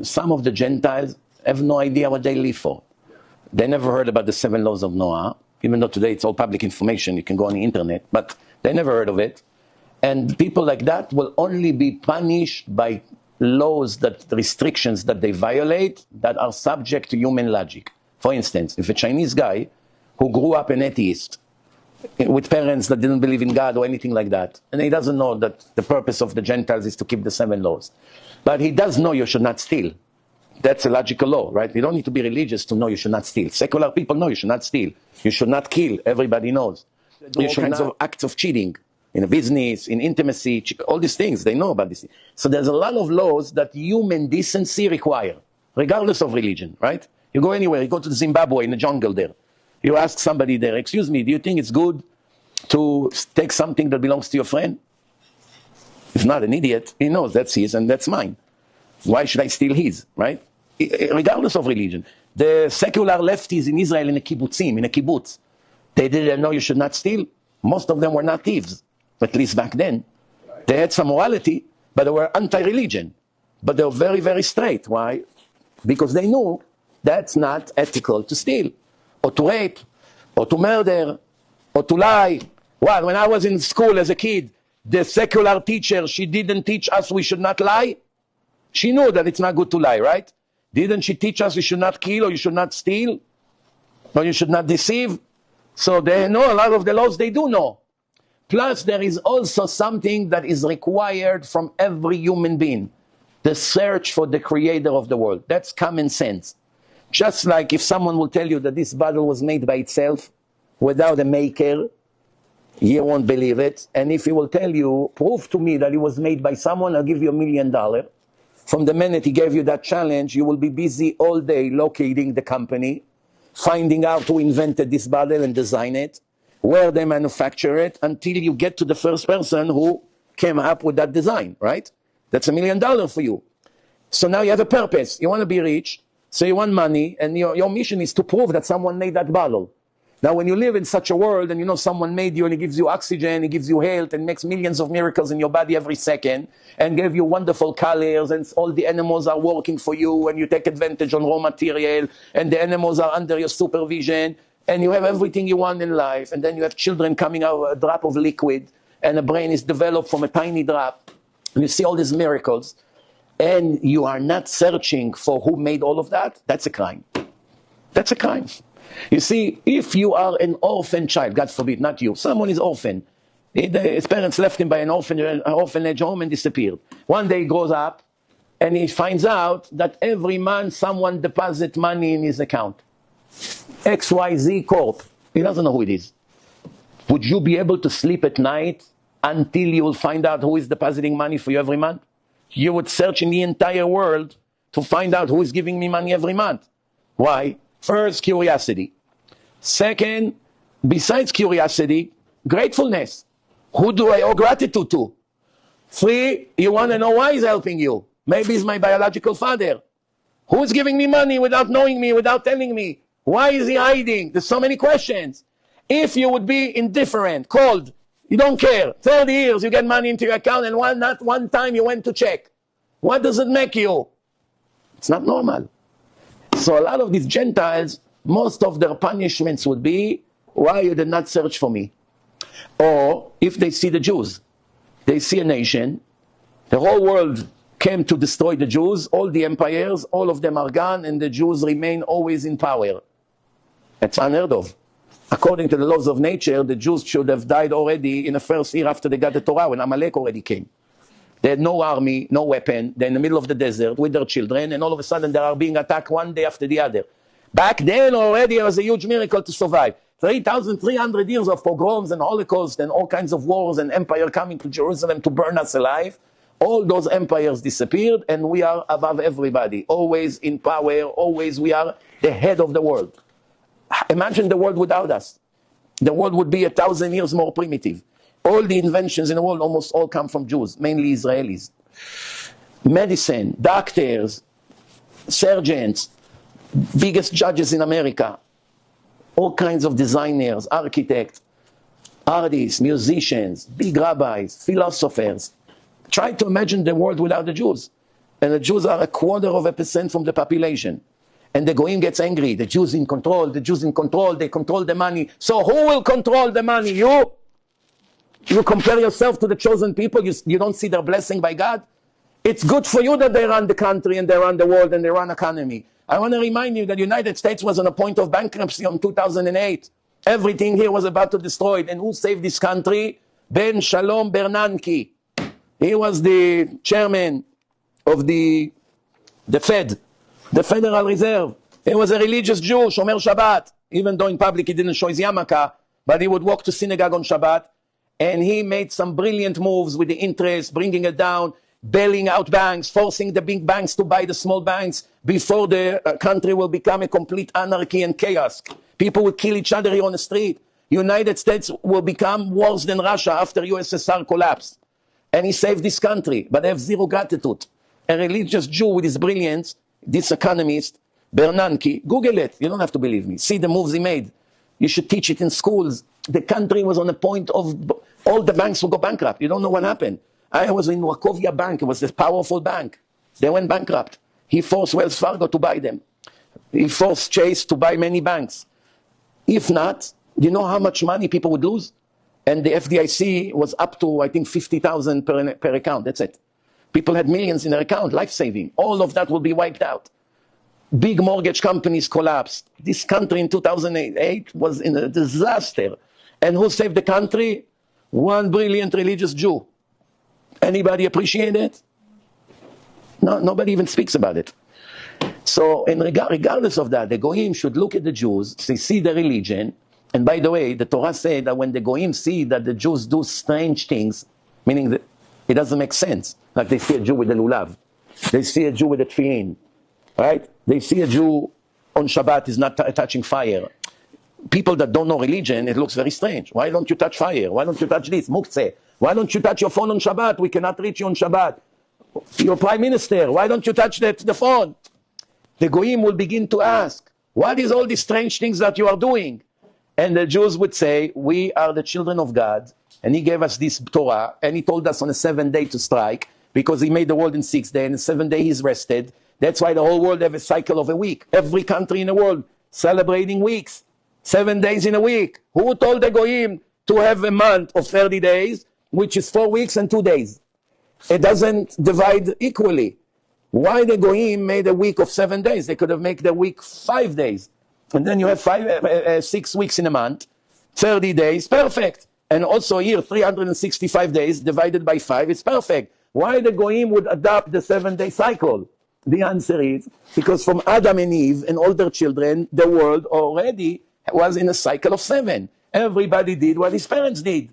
Some of the Gentiles have no idea what they live for. They never heard about the 7 laws of Noah, even though today it's all public information, you can go on the internet, but they never heard of it. And people like that will only be punished by laws, restrictions that they violate that are subject to human logic. For instance, if a Chinese guy who grew up an atheist with parents that didn't believe in God or anything like that, and he doesn't know that the purpose of the Gentiles is to keep the 7 laws, but he does know you should not steal. That's a logical law, right? You don't need to be religious to know you should not steal. Secular people know you should not steal. You should not kill. Everybody knows. All kinds of acts of cheating in a business, in intimacy, all these things, they know about this. So there's a lot of laws that human decency require, regardless of religion, right? You go anywhere, you go to Zimbabwe in the jungle there. You ask somebody there, excuse me, do you think it's good to take something that belongs to your friend? He's not an idiot. He knows that's his and that's mine. Why should I steal his, right? Regardless of religion. The secular lefties in Israel in a kibbutz, they didn't know you should not steal. Most of them were not thieves, at least back then. They had some morality, but they were anti-religion. But they were very, very straight. Why? Because they knew that's not ethical to steal, or to rape, or to murder, or to lie. Well, when I was in school as a kid, the secular teacher, she didn't teach us we should not lie. She knew that it's not good to lie, right? Didn't she teach us you should not kill, or you should not steal, or you should not deceive? So they know a lot of the laws they do know. Plus, there is also something that is required from every human being. The search for the creator of the world. That's common sense. Just like if someone will tell you that this bottle was made by itself, without a maker, you won't believe it. And if he will tell you, prove to me that it was made by someone, I'll give you $1 million. From the minute he gave you that challenge, you will be busy all day locating the company, finding out who invented this bottle and design it, where they manufacture it, until you get to the first person who came up with that design, right? That's $1 million for you. So now you have a purpose. You want to be rich, so you want money, and your mission is to prove that someone made that bottle. Now, when you live in such a world and you know someone made you and he gives you oxygen, he gives you health and makes millions of miracles in your body every second and gave you wonderful colors and all the animals are working for you and you take advantage on raw material and the animals are under your supervision and you have everything you want in life, and then you have children coming out of a drop of liquid and a brain is developed from a tiny drop, and you see all these miracles, and you are not searching for who made all of that, that's a crime. That's a crime. You see, if you are an orphan child, God forbid, not you, someone is orphan. His parents left him by an orphanage home and disappeared. One day he grows up and he finds out that every month someone deposits money in his account. XYZ Corp. He doesn't know who it is. Would you be able to sleep at night until you will find out who is depositing money for you every month? You would search in the entire world to find out who is giving me money every month. Why? First, curiosity. Second, besides curiosity, gratefulness. Who do I owe gratitude to? 3, you want to know why he's helping you. Maybe he's my biological father. Who's giving me money without knowing me, without telling me? Why is he hiding? There's so many questions. If you would be indifferent, cold, you don't care, 30 years you get money into your account and not one time you went to check. What does it make you? It's not normal. So a lot of these Gentiles, most of their punishments would be, why you did not search for me? Or if they see the Jews, they see a nation, the whole world came to destroy the Jews, all the empires, all of them are gone, and the Jews remain always in power. That's unheard of. According to the laws of nature, the Jews should have died already in the first year after they got the Torah, when Amalek already came. They had no army, no weapon. They're in the middle of the desert with their children, and all of a sudden they are being attacked one day after the other. Back then already it was a huge miracle to survive. 3,300 years of pogroms and Holocaust and all kinds of wars and empire coming to Jerusalem to burn us alive. All those empires disappeared, and we are above everybody. Always in power, always we are the head of the world. Imagine the world without us. The world would be 1,000 years more primitive. All the inventions in the world almost all come from Jews, mainly Israelis. Medicine, doctors, surgeons, biggest judges in America, all kinds of designers, architects, artists, musicians, big rabbis, philosophers. Try to imagine the world without the Jews. And the Jews are 0.25% from the population. And the Goyim gets angry. The Jews in control, the Jews in control, they control the money. So who will control the money? You? You compare yourself to the chosen people, you don't see their blessing by God? It's good for you that they run the country and they run the world and they run economy. I want to remind you that the United States was on a point of bankruptcy in 2008. Everything here was about to destroy it. And who saved this country? Ben Shalom Bernanke. He was the chairman of the Fed, the Federal Reserve. He was a religious Jew, Shomer Shabbat. Even though in public he didn't show his yarmulke, but he would walk to synagogue on Shabbat. And he made some brilliant moves with the interest, bringing it down, bailing out banks, forcing the big banks to buy the small banks before the country will become a complete anarchy and chaos. People will kill each other here on the street. United States will become worse than Russia after USSR collapsed. And he saved this country, but they have zero gratitude. A religious Jew with his brilliance, this economist, Bernanke, Google it, you don't have to believe me. See the moves he made. You should teach it in schools. The country was on the point of, all the banks will go bankrupt. You don't know what happened. I was in Wachovia Bank, it was a powerful bank. They went bankrupt. He forced Wells Fargo to buy them. He forced Chase to buy many banks. If not, you know how much money people would lose? And the FDIC was up to, I think, 50,000 per account, that's it. People had millions in their account, life-saving. All of that will be wiped out. Big mortgage companies collapsed. This country in 2008 was in a disaster. And who saved the country? One brilliant religious Jew. Anybody appreciate it? No, nobody even speaks about it. So, regardless of that, the Goyim should look at the Jews, they see the religion, and by the way, the Torah said that when the Goyim see that the Jews do strange things, meaning that it doesn't make sense, like they see a Jew with a lulav, they see a Jew with a tefillin, right? They see a Jew on Shabbat is not touching fire. People that don't know religion, it looks very strange. Why don't you touch fire? Why don't you touch this? Muktzeh. Why don't you touch your phone on Shabbat? We cannot reach you on Shabbat. Your prime minister, why don't you touch the phone? The Goyim will begin to ask, what is all these strange things that you are doing? And the Jews would say, we are the children of God, and he gave us this Torah, and he told us on the 7th day to strike, because he made the world in 6 days, and the 7th day he's rested. That's why the whole world have a cycle of a week. Every country in the world celebrating weeks, 7 days in a week. Who told the Goyim to have a month of 30 days, which is 4 weeks and 2 days? It doesn't divide equally. Why the Goyim made a week of 7 days? They could have made the week 5 days. And then you have 6 weeks in a month, 30 days, perfect. And also here, 365 days divided by 5, it's perfect. Why the Goyim would adopt the 7-day cycle? The answer is, because from Adam and Eve and all their children, the world already was in a cycle of 7. Everybody did what his parents did.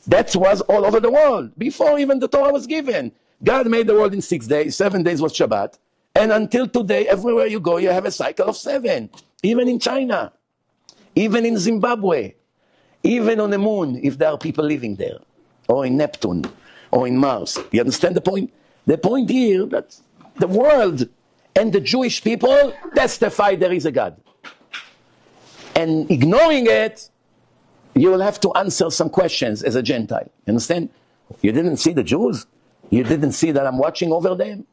That was all over the world, before even the Torah was given. God made the world in 6 days, 7 days was Shabbat. And until today, everywhere you go, you have a cycle of 7. Even in China, even in Zimbabwe, even on the moon, if there are people living there, or in Neptune, or in Mars. You understand the point? The point here that the world and the Jewish people testify there is a God. And ignoring it, you will have to answer some questions as a Gentile. You understand? You didn't see the Jews? You didn't see that I'm watching over them?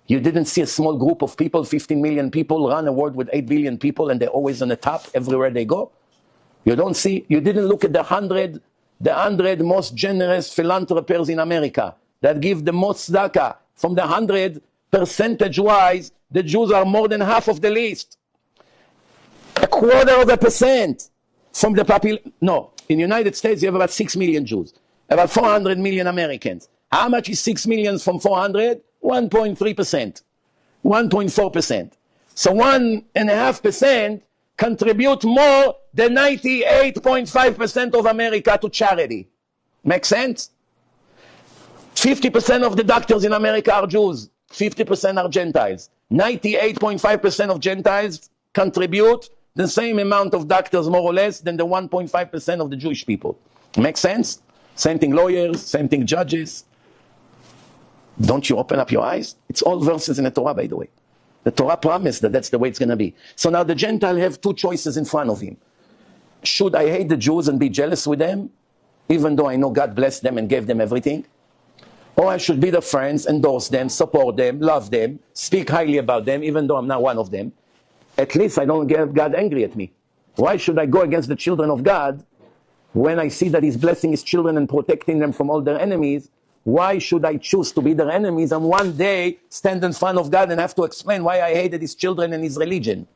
You didn't see a small group of people, 15 million people, run a world with 8 billion people, and they're always on the top everywhere they go? You don't see? You didn't look at the 100 most generous philanthropists in America that give the most tzedakah. From the 100, percentage-wise, the Jews are more than half of the list. 0.25% from the population. No, in the United States, you have about 6 million Jews, about 400 million Americans. How much is 6 million from 400? 1.3%, 1.4%. So 1.5% contribute more than 98.5% of America to charity. Make sense? 50% of the doctors in America are Jews. 50% are Gentiles. 98.5% of Gentiles contribute the same amount of doctors, more or less, than the 1.5% of the Jewish people. Make sense? Same thing lawyers, same thing judges. Don't you open up your eyes? It's all verses in the Torah, by the way. The Torah promised that that's the way it's going to be. So now the Gentile have two choices in front of him. Should I hate the Jews and be jealous with them, even though I know God blessed them and gave them everything? Or I should be their friends, endorse them, support them, love them, speak highly about them, even though I'm not one of them. At least I don't get God angry at me. Why should I go against the children of God when I see that He's blessing His children and protecting them from all their enemies? Why should I choose to be their enemies and one day stand in front of God and have to explain why I hated His children and His religion?